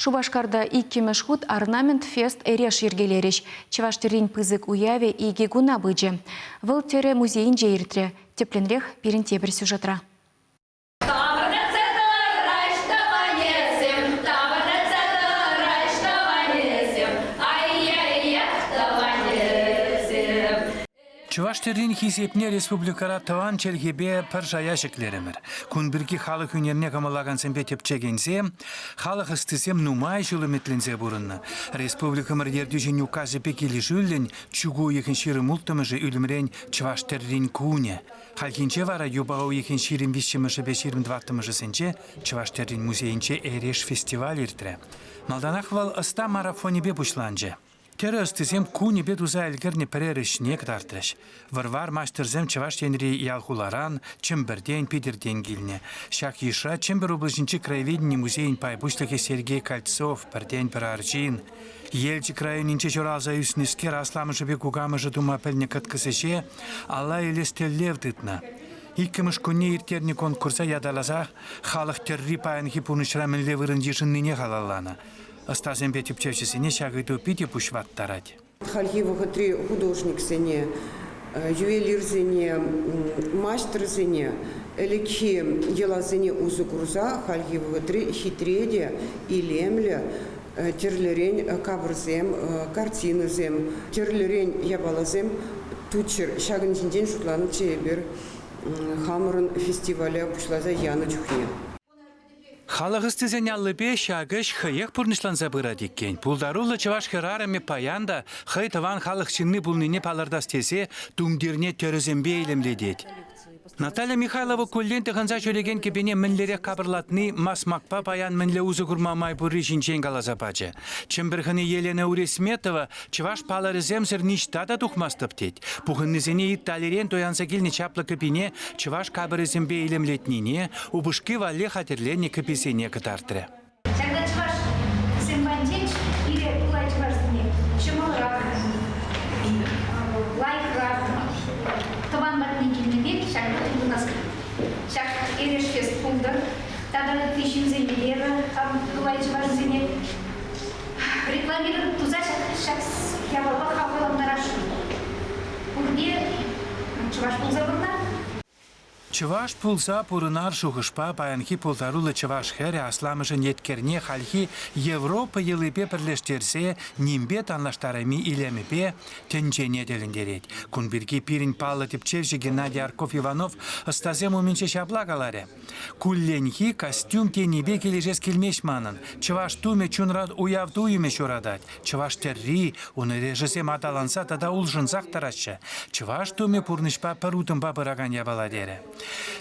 Шубашкарда иккемеш хут орнамент фест эреш ергелереш. Чеваштерин пызык уяве иге гуна быджи. Выл тере музейин жейртре. Тепленрех перентебір сюжетра. Чуваштерин хисепне республикара таван челгебе пір жаяшеклеремір. Күн бірге халық өнеріне қамалаған сәмбе тепчегенсе, халық істесем нумай жылы метлензе бұрынны. Республикамыр ердежен указы пекелі жүлден, чугу екен ширы мұлттымыжы үлімрен Чуваштерин куне. Халкинче вара юбау екен ширин 25-22 сенче Чуваштерин музейінче эреш фестиваль иртре. Малданақ вал ыста марафоне бе бұшланже. Тері істесем куне бет ұза әлгірне пірерішіне кітартрыш. Варвар мастерзем чаваш енри ялхуларан, чымбірден, пидерден келіне. Шак еша чымбір облачынчы краеведіне музейін пайбушлығы Сергей Кольцов, бірден бір аржин. Елчі крайынынче жоралза үснескер асламышы бек угамышы дума піліне кіткісіше, алла елестеллев дытна. Иккіміш күнне ертерні конкурса ядалаза, халық терри пайын хипунышра мінле вырындешінніне халаллана. Остазем бетип чевчесине шагыйду пити пушваттарать. Хальгивага 3 художник сене, ювелир сене, мастер сене, элекхи елазене узы курза, хальгивага 3 хитреде, илемле, терлерень кабрзем, картинызем, терлерень ябалазем, тучер шагынчен день шутланы чебер, хамырын фестиваля пушлаза яны чухне. Халық істезен аллыбе шагыш хыйық пұрнышлан забыра деккен. Пулдарулы чаваш хырарами паянда хый таван халық чинны пулныне палардас тесе думдерне төрізембе елемледет. Наталья Михайлова көллен тығынза жөлеген кебене мінлере қабырлатны масмақпа паян мінле uzы күрмамай бұры жинчен қалазапачы. Чымбірғыны Елена Уресметова чаваш паларыземсір ништада тухмастып тет. Бұғыннызене итталерен тоянса келіне чаплы кепене чаваш қабырызембе елемлетніне, убышқы вале хатерлені кепесене кытартыры. Шак эреш фест пулдыр, таданы тыщин зенелері, кулайчы ваш зене. Рекламирую туза шак ябалға қабылымдар ашу. Бұрне чываш пулза бұрна? Чываш пулза пурынар шуғышпа баянхи пулдарулы чываш хэре асламыжын еткерне халхи Европа еліпе бірлештерсе нембет анлаштарами илеміпе тенчене деліндерет. Күнбірге пирин палы тепчевші Геннадий Арков-Иванов ыстазем уменче шаблагаларе. Кулленхи костюм тенебе кележес келмеш манын. Чываш туме чунрад уявду юме шурадать. Чываш терри, уны режесем аталанса тада улжынзақ тарашы. Чываш туме пурнышпа парутын бабыраган ябаладере.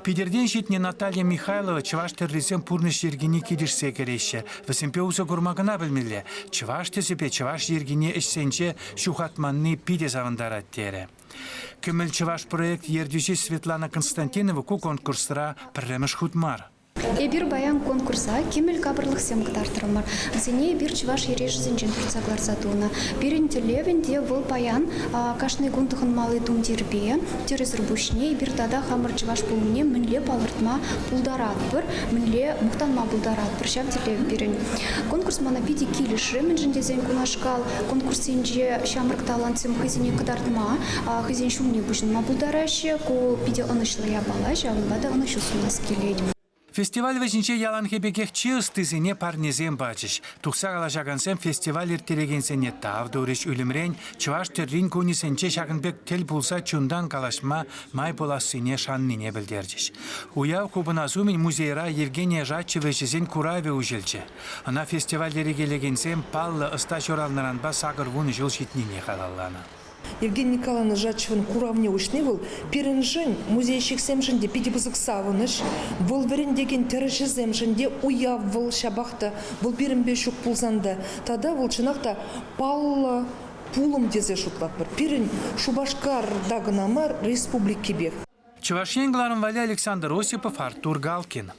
Пидерден житне Наталья Михайлова чываш терризем пурныш ергене кидишсе кереші. Весемпе узы курмагына білмелі. Чываш тезепе чываш ергене ішсенче шухатманны пиде завандарат тере. Кемел чываш проект ердюжи Светлана Константинова ку конкурсыра пірреміш хутмар. Бир баян конкурса кемел кабырлық сем кытартырымар. Зене бир чываш ереш зенчен турцаглар сатуна. Бирин телевенде выл баян кашны гунтыхын малы тум дербе, терезір бушне, бир тада хамыр чываш пулмне мінле палыртма пулдарат бір, мінле мұқтанма пулдарат бір шап телев бирин. Конкурс мана пиди килиші мінжінде зен кунашкал, конкурсенже шамырк талантсем хызене кытартма, хызен шумне бушынма пулдарашы, ку пиди анышлы ябала, жавынбада анышу сунас келейді. Фестиваль візінче яланхебекех чыстызіне парнезем бачыш. Тұқса қалашағансем фестиваль ертерегенсене тавдурыш үлімрен, чываш террин кунисенче шағынбек тел пулса чундан қалашма май боласыне шанныне білдердіш. Уяв кубыназумен музейра Евгения Жатчевычезен кураве ужелче. Ана фестивальдері келегенсем паллы ыста жоралнаранба сағыр вуны жыл житнине қалаллана. Евгений Николаевна Жатчевын куравне ушне был, пиренжен музейщик семженде пидибызык савыныш, был верендеген тережі земженде уяв выл шабақта, был пиренбе шук пулзанда, тада выл чынақта палла пулым дезе шутлап бір. Пирен Шубашкар дагынамар республики бег. Чувашен главным валя Александр Осипов, Артур Галкин.